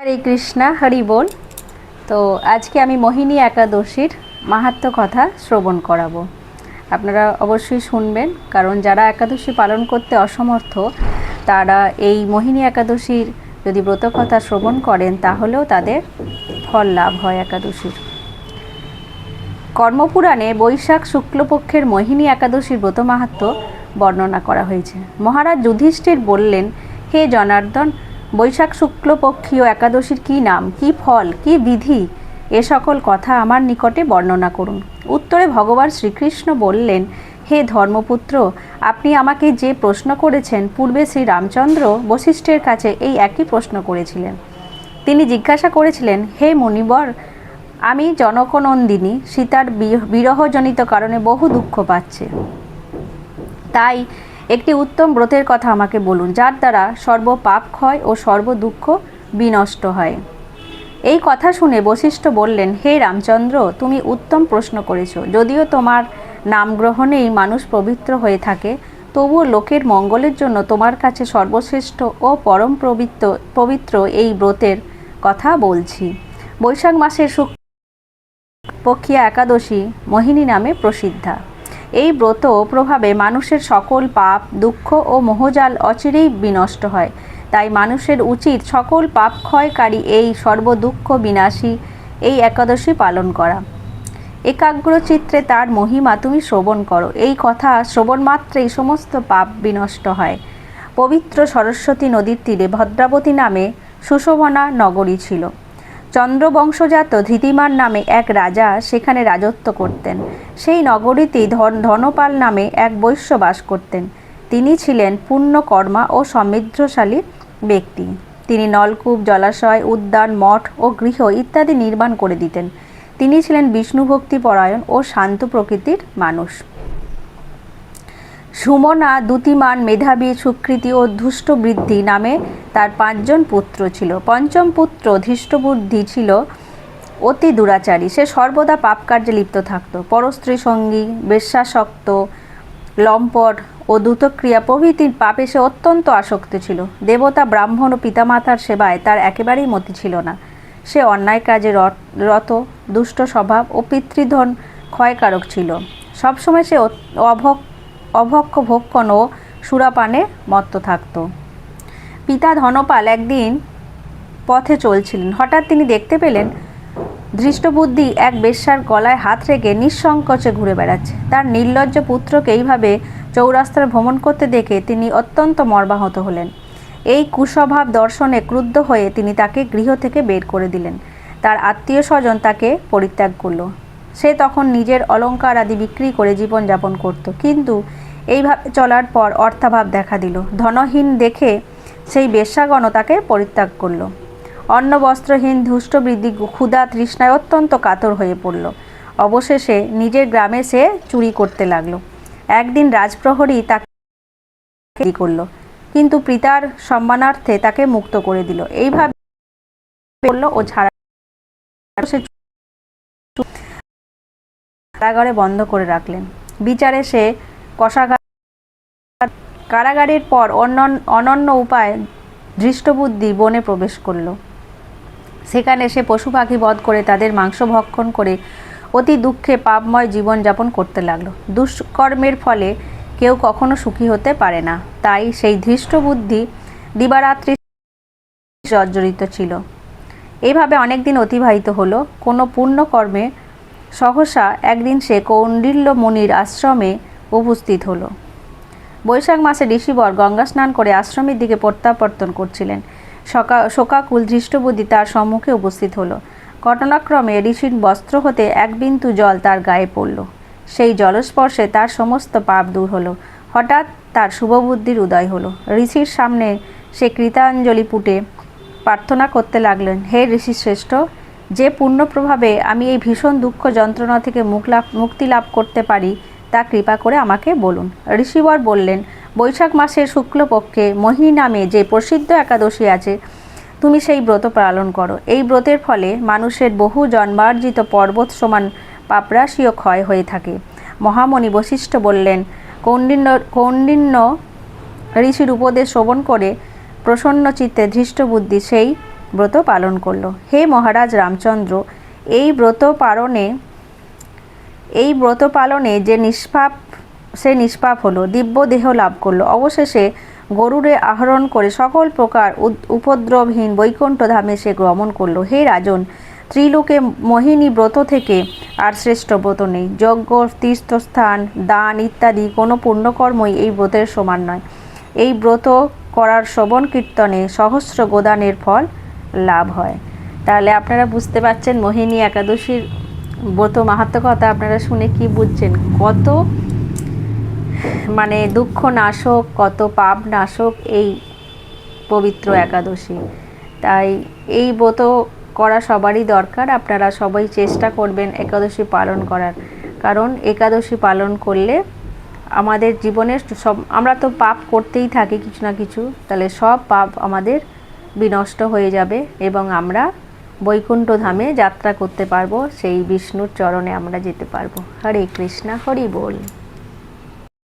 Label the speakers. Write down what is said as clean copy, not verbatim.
Speaker 1: হরে কৃষ্ণা, হরি বল। তো আজকে আমি মোহিনী একাদশীর মাহাত্ম্য কথা শ্রবণ করাবো। আপনারা অবশ্যই শুনবেন, কারণ যারা একাদশী পালন করতে অসমর্থ তারা এই মোহিনী একাদশীর যদি ব্রতকথা শ্রবণ করেন তাহলেও তাদের ফল লাভ হয় একাদশীর। কর্মপুরাণে বৈশাখ শুক্লপক্ষের মোহিনী একাদশীর ব্রত মাহাত্ম্য বর্ণনা করা হয়েছে। মহারাজ যুধিষ্ঠির বললেন, হে জনার্দন, বৈশাখ শুক্লপক্ষীয় একাদশীর কী নাম, কী ফল, কী বিধি, এ সকল কথা আমার নিকটে বর্ণনা করুন। উত্তরে ভগবান শ্রীকৃষ্ণ বললেন, হে ধর্মপুত্র, আপনি আমাকে যে প্রশ্ন করেছেন, পূর্বে শ্রী রামচন্দ্র বশিষ্ঠের কাছে এই একই প্রশ্ন করেছিলেন। তিনি জিজ্ঞাসা করেছিলেন, হে মুনিবর, আমি জনকনন্দিনী সীতার বিরহজনিত কারণে বহু দুঃখ পাচ্ছে, তাই একটি উত্তম ব্রতের কথা আমাকে বলুন, যার দ্বারা সর্ব পাপ ক্ষয় ও সর্ব দুঃখ বিনষ্ট হয়। এই কথা শুনে বশিষ্ঠ বললেন, হে রামচন্দ্র, তুমি উত্তম প্রশ্ন করেছ। যদিও তোমার নাম গ্রহণেই মানুষ পবিত্র হয়ে থাকে, তবুও লোকের মঙ্গলের জন্য তোমার কাছে সর্বশ্রেষ্ঠ ও পরম পবিত্র এই ব্রতের কথা বলছি। বৈশাখ মাসের শুক্লপক্ষিয়া একাদশী মোহিনী নামে প্রসিদ্ধা। এই ব্রত প্রভাবে মানুষের সকল পাপ, দুঃখ ও মোহজাল অচিরেই বিনষ্ট হয়। তাই মানুষের উচিত সকল পাপ ক্ষয়কারী এই সর্বদুঃখ বিনাশী এই একাদশী পালন করা। একাগ্রচিত্তে তার মহিমা তুমি শ্রবণ করো। এই কথা শ্রবণ মাত্রেই সমস্ত পাপ বিনষ্ট হয়। পবিত্র সরস্বতী নদীর তীরে ভদ্রাবতী নামে সুশোভনা নগরী ছিল। চন্দ্রবংশজাত ধৃতিমান নামে এক রাজা সেখানে রাজত্ব করতেন। সেই নগরীতেই ধনপাল নামে এক বৈশ্য বাস করতেন। তিনি ছিলেন পুণ্যকর্মা ও সমৃদ্ধশালী ব্যক্তি। তিনি নলকূপ, জলাশয়, উদ্যান, মঠ ও গৃহ ইত্যাদি নির্মাণ করে দিতেন। তিনি ছিলেন বিষ্ণুভক্তি পরায়ণ ও শান্ত প্রকৃতির মানুষ। সুমনা, দ্যুতিমান, মেধাবী, সুকৃতি ও ধৃষ্টবুদ্ধি নামে তার 5 জন পুত্র ছিল। পঞ্চম পুত্র ধৃষ্টবুদ্ধি ছিল অতি দুরাচারী। সে সর্বদা পাপ কার্যে লিপ্ত থাকত। পরস্ত্রী সঙ্গী, বেশ্যাসক্ত, লম্পট ও দ্রুতক্রিয়া প্রভৃতির পাপে সে অত্যন্ত আসক্ত ছিল। দেবতা, ব্রাহ্মণ ও পিতামাতার সেবায় তার একেবারেই মতি ছিল না। সে অন্যায় কাজে রত, দুষ্ট স্বভাব ও পিতৃধন ক্ষয়কারক ছিল। সবসময় সে অভক্ষ ভক্ষণ ও সুরাপানে মত্ত থাকত। পিতা ধনপাল একদিন পথে চলছিলেন। হঠাৎ তিনি দেখতে পেলেন ধৃষ্টবুদ্ধি এক বেশ্যার গলায় হাত রেখে নিঃসংকোচে ঘুরে বেড়াচ্ছে। তার নির্লজ্জ পুত্রকে এইভাবে চৌরাস্তায় ভ্রমণ করতে দেখে তিনি অত্যন্ত মর্মাহত হলেন। এই কুস্বভাব দর্শনে ক্রুদ্ধ হয়ে তিনি তাকে গৃহ থেকে বের করে দিলেন। তার আত্মীয় স্বজন তাকে পরিত্যাগ করল। সে তখন নিজের অলঙ্কার আদি বিক্রি করে জীবনযাপন করত। কিন্তু এইভাবে চলার পর অর্থাভাব দেখা দিল। ধনহীন দেখে সেই বেশ্যাগণও তাকে পরিত্যাগ করল। অন্ন বস্ত্রহীন ধৃষ্টবুদ্ধি ক্ষুধা তৃষ্ণায় অত্যন্ত কাতর হয়ে পড়ল। অবশেষে নিজের গ্রামে সে চুরি করতে লাগলো। একদিন রাজপ্রহরী তাকে করল, কিন্তু পিতার সম্মানার্থে তাকে মুক্ত করে দিল। এইভাবে করল ও কারাগারে বন্ধ করে রাখলেন। বিচারে সে কারাগারের পর অনন্য উপায় ধৃষ্টবুদ্ধি বনে প্রবেশ করল। সেখানে সে পশু পাখি বধ করে তাদের মাংস ভক্ষণ করে অতি দুঃখে পাপময় জীবনযাপন করতে লাগলো। দুষ্কর্মের ফলে কেউ কখনো সুখী হতে পারে না। তাই সেই ধৃষ্টবুদ্ধি দিবারাত্রি জর্জরিত ছিল। এইভাবে অনেক দিন অতিবাহিত হলো। কোনো পুণ্যকর্মে সহসা একদিন সে কৌণ্ডিল্য মুনির আশ্রমে উপস্থিত হলো। বৈশাখ মাসে ঋষিবর গঙ্গা স্নান করে আশ্রমের দিকে প্রত্যাবর্তন করছিলেন। শোকাকুল ধৃষ্টবুদ্ধি তার সম্মুখে উপস্থিত হলো। ঘটনাক্রমে ঋষির বস্ত্র হতে এক বিন্দু জল তার গায়ে পড়ল। সেই জলস্পর্শে তার সমস্ত পাপ দূর হলো। হঠাৎ তার শুভবুদ্ধির উদয় হলো। ঋষির সামনে সে কৃতাঞ্জলি পুটে প্রার্থনা করতে লাগলেন, হে ঋষি শ্রেষ্ঠ, যে পুণ্য প্রভাবে আমি এই ভীষণ দুঃখ যন্ত্রণা থেকে মুক্তি লাভ করতে পারি তা কৃপা করে আমাকে বলুন। ঋষিবর বললেন, বৈশাখ মাসের শুক্লপক্ষে মোহিনী নামে যে প্রসিদ্ধ একাদশী আছে, তুমি সেই ব্রত পালন করো। এই ব্রতের ফলে মানুষের বহু জন্মার্জিত পর্বত সমান পাপরাশিও ক্ষয় হয়ে থাকে। মহামণি বশিষ্ঠ বললেন, কৌণ্ডিন্য ঋষির উপদেশ শ্রবণ করে প্রসন্ন চিত্তে ধৃষ্টবুদ্ধি সেই ব্রত পালন করলো। হে মহারাজ রামচন্দ্র, এই ব্রত পালনে যে নিষ্পাপ হলো, দিব্য দেহ লাভ করলো, অবশেষে গরুড়ে আহরণ করে সকল প্রকার উপদ্রবহীন বৈকুণ্ঠ ধামে সে গমন করলো। হে রাজন, ত্রিলোকে মোহিনী ব্রত থেকে আর শ্রেষ্ঠ ব্রত নেই। যজ্ঞ, তীর্থস্থান, দান ইত্যাদি কোনো পুণ্যকর্মই এই ব্রতের সমান নয়। এই ব্রত করার শ্রবণ কীর্তনে সহস্র গোদানের ফল লাভ হয়। তাহলে আপনারা বুঝতে পারছেন মোহিনী একাদশীর ব্রত মাহাত্ম্য কথা আপনারা শুনে কি বুঝছেন, কত মানে দুঃখ নাশক, কত পাপ নাশক এই পবিত্র একাদশী। তাই এই ব্রত করা সবারই দরকার। আপনারা সবাই চেষ্টা করবেন একাদশী পালন করার, কারণ একাদশী পালন করলে আমাদের জীবনের আমরা তো পাপ করতেই থাকি কিছু না কিছু, তাহলে সব পাপ আমাদের বিনষ্ট হয়ে যাবে এবং আমরা বৈকুণ্ঠ ধামে যাত্রা করতে পারবো, সেই বিষ্ণুর চরণে আমরা যেতে পারবো। হরে কৃষ্ণা, হরি বল।